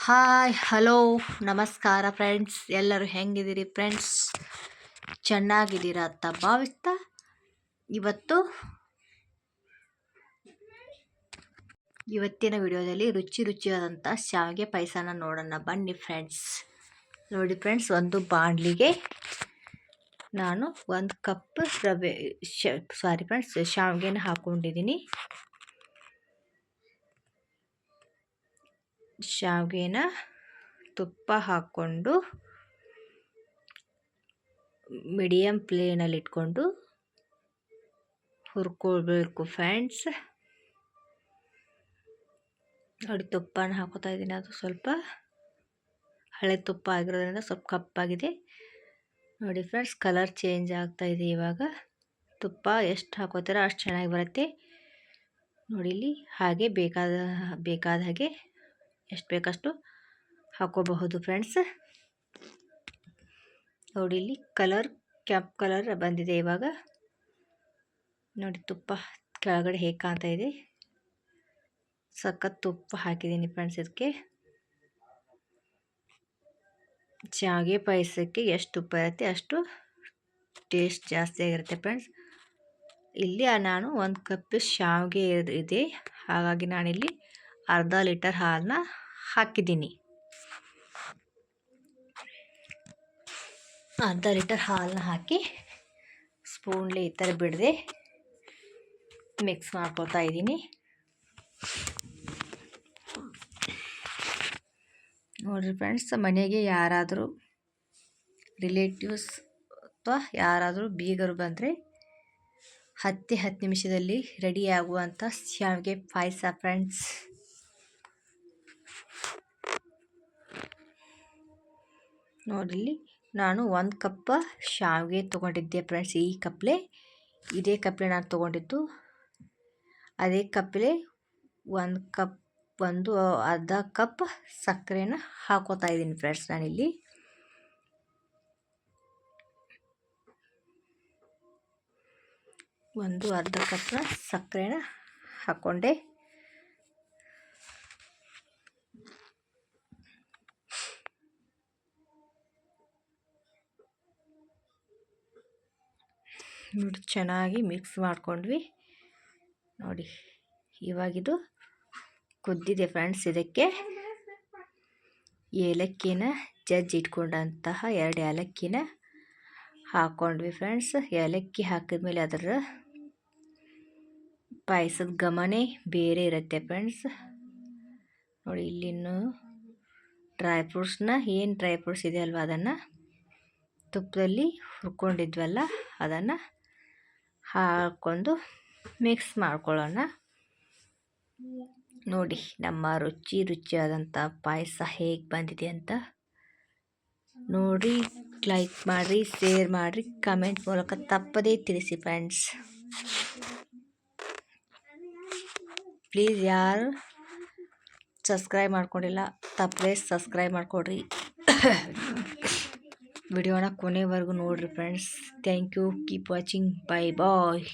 Hi hello ನಮಸ್ಕಾರ friends, ಎಲ್ಲರೂ ಹೆಂಗಿದ್ದೀರಿ friends? ಚೆನ್ನಾಗಿದ್ದೀರಾ ಅಂತ ಭಾವಿಸ್ತಾ ಇವತ್ತಿನ ವಿಡಿಯೋದಲ್ಲಿ ರುಚಿಯಾದಂಥ ಶಾವಿಗೆ ಪಾಯಸನ ನೋಡೋಣ ಬನ್ನಿ ಫ್ರೆಂಡ್ಸ್. ನೋಡಿ ಫ್ರೆಂಡ್ಸ್, ಒಂದು ಬಾಣಲಿಗೆ ನಾನು 1 ಕಪ್ ಶಾವಿಗೆನ ಹಾಕ್ಕೊಂಡಿದ್ದೀನಿ. ಶಾವಿಗೆನ ತುಪ್ಪ ಹಾಕ್ಕೊಂಡು ಮೀಡಿಯಮ್ ಫ್ಲೇಮಲ್ಲಿ ಇಟ್ಕೊಂಡು ಹುರ್ಕೊಳ್ಬೇಕು ಫ್ರೆಂಡ್ಸ್. ನೋಡಿ, ತುಪ್ಪನ ಹಾಕೋತಾ ಇದ್ದೀನಿ. ಅದು ಸ್ವಲ್ಪ ಹಳೆ ತುಪ್ಪ ಆಗಿರೋದ್ರಿಂದ ಸ್ವಲ್ಪ ಕಪ್ಪಾಗಿದೆ. ನೋಡಿ ಫ್ರೆಂಡ್ಸ್, ಕಲರ್ ಚೇಂಜ್ ಆಗ್ತಾ ಇದೆ. ಇವಾಗ ತುಪ್ಪ ಎಷ್ಟು ಹಾಕೋತೀರ ಅಷ್ಟು ಚೆನ್ನಾಗಿ ಬರುತ್ತೆ. ನೋಡಿ, ಇಲ್ಲಿ ಹಾಗೆ ಬೇಕಾದ ಹಾಗೆ ಎಷ್ಟು ಬೇಕಷ್ಟು ಹಾಕೋಬಹುದು ಫ್ರೆಂಡ್ಸ್. ನೋಡಿ, ಇಲ್ಲಿ ಕೆಂಪು ಕಲರ್ ಬಂದಿದೆ. ಇವಾಗ ನೋಡಿ, ತುಪ್ಪ ಕೆಳಗಡೆ ಹೇಗೆ ಕಾಣ್ತಾ ಇದೆ. ಸಖತ್ ತುಪ್ಪ ಹಾಕಿದ್ದೀನಿ ಫ್ರೆಂಡ್ಸ್. ಇದಕ್ಕೆ ಶಾವಿಗೆ ಪಾಯಸಕ್ಕೆ ಎಷ್ಟು ತುಪ್ಪ ಇರುತ್ತೆ ಅಷ್ಟು ಟೇಸ್ಟ್ ಜಾಸ್ತಿ ಆಗಿರುತ್ತೆ ಫ್ರೆಂಡ್ಸ್. ಇಲ್ಲಿ ನಾನು 1 ಕಪ್ ಶಾವಿಗೆ ಇದೆ, ಹಾಗಾಗಿ ನಾನಿಲ್ಲಿ ಅರ್ಧ ಲೀಟರ್ ಹಾಲನ್ನ ಹಾಕಿದ್ದೀನಿ. ಅರ್ಧ ಲೀಟರ್ ಹಾಲನ್ನ ಹಾಕಿ ಸ್ಪೂನ್ಲಿ ಈ ಥರ ಬಿಡದೆ ಮಿಕ್ಸ್ ಮಾಡ್ಕೊತಾ ಇದ್ದೀನಿ. ನೋಡಿರಿ ಫ್ರೆಂಡ್ಸ್, ಮನೆಗೆ ಯಾರಾದರೂ ರಿಲೇಟಿವ್ಸ್ ಅಥವಾ ಯಾರಾದರೂ ಬೀಗರು ಬಂದರೆ 10 ನಿಮಿಷದಲ್ಲಿ ರೆಡಿ ಆಗುವಂಥ ಶಾವಿಗೆ ಪಾಯಸ ಫ್ರೆಂಡ್ಸ್. ನೋಡಿಲ್ಲಿ ನಾನು 1 ಕಪ್ ಶಾವಿಗೆ ತೊಗೊಂಡಿದ್ದೆ ಫ್ರೆಂಡ್ಸ್. ಇದೇ ಕಪ್ಲೆ ನಾನು ತೊಗೊಂಡಿದ್ದು. ಅದೇ ಕಪ್ಲೆ ಅರ್ಧ ಕಪ್ ಸಕ್ಕರೆನ ಹಾಕೋತಾ ಇದ್ದೀನಿ ಫ್ರೆಂಡ್ಸ್. ನಾನಿಲ್ಲಿ ಅರ್ಧ ಕಪ್ ಸಕ್ಕರೆನ ಹಾಕ್ಕೊಂಡೆ. ನೋಡಿ, ಚೆನ್ನಾಗಿ ಮಿಕ್ಸ್ ಮಾಡ್ಕೊಂಡ್ವಿ. ನೋಡಿ, ಇವಾಗಿದು ಕುದ್ದಿದೆ ಫ್ರೆಂಡ್ಸ್. ಇದಕ್ಕೆ ಏಲಕ್ಕಿನ ಇಟ್ಕೊಂಡಂತಹ 2 ಏಲಕ್ಕಿನ ಹಾಕ್ಕೊಂಡ್ವಿ ಫ್ರೆಂಡ್ಸ್. ಏಲಕ್ಕಿ ಹಾಕಿದ್ಮೇಲೆ ಅದರ ಪಾಯಸದ ಘಮನೇ ಬೇರೆ ಇರುತ್ತೆ ಫ್ರೆಂಡ್ಸ್. ನೋಡಿ, ಇಲ್ಲಿನ್ನು ಡ್ರೈ ಫ್ರೂಟ್ಸ್ ಇದೆ ಅಲ್ವ, ಅದನ್ನು ತುಪ್ಪದಲ್ಲಿ ಹುರ್ಕೊಂಡಿದ್ವಲ್ಲ ಅದನ್ನು ಹಾಕ್ಕೊಂಡು ಮಿಕ್ಸ್ ಮಾಡ್ಕೊಳ್ಳೋಣ. ನೋಡಿ, ನಮ್ಮ ರುಚಿಯಾದಂಥ ಪಾಯಸ ಹೇಗೆ ಬಂದಿದೆ ಅಂತ ನೋಡಿ. ಲೈಕ್ ಮಾಡಿರಿ, ಶೇರ್ ಮಾಡಿರಿ, ಕಮೆಂಟ್ ಮೂಲಕ ತಪ್ಪದೇ ತಿಳಿಸಿ ಫ್ರೆಂಡ್ಸ್. ಪ್ಲೀಸ್ ಯಾರು ಸಬ್ಸ್ಕ್ರೈಬ್ ಮಾಡ್ಕೊಂಡಿಲ್ಲ ತಪ್ಪದೇ ಸಬ್ಸ್ಕ್ರೈಬ್ ಮಾಡಿಕೊಡ್ರಿ. ವಿಡಿಯೋನ ಕೊನೆವರೆಗೂ ನೋಡಿರಿ friends. Thank you. Keep watching. Bye bye.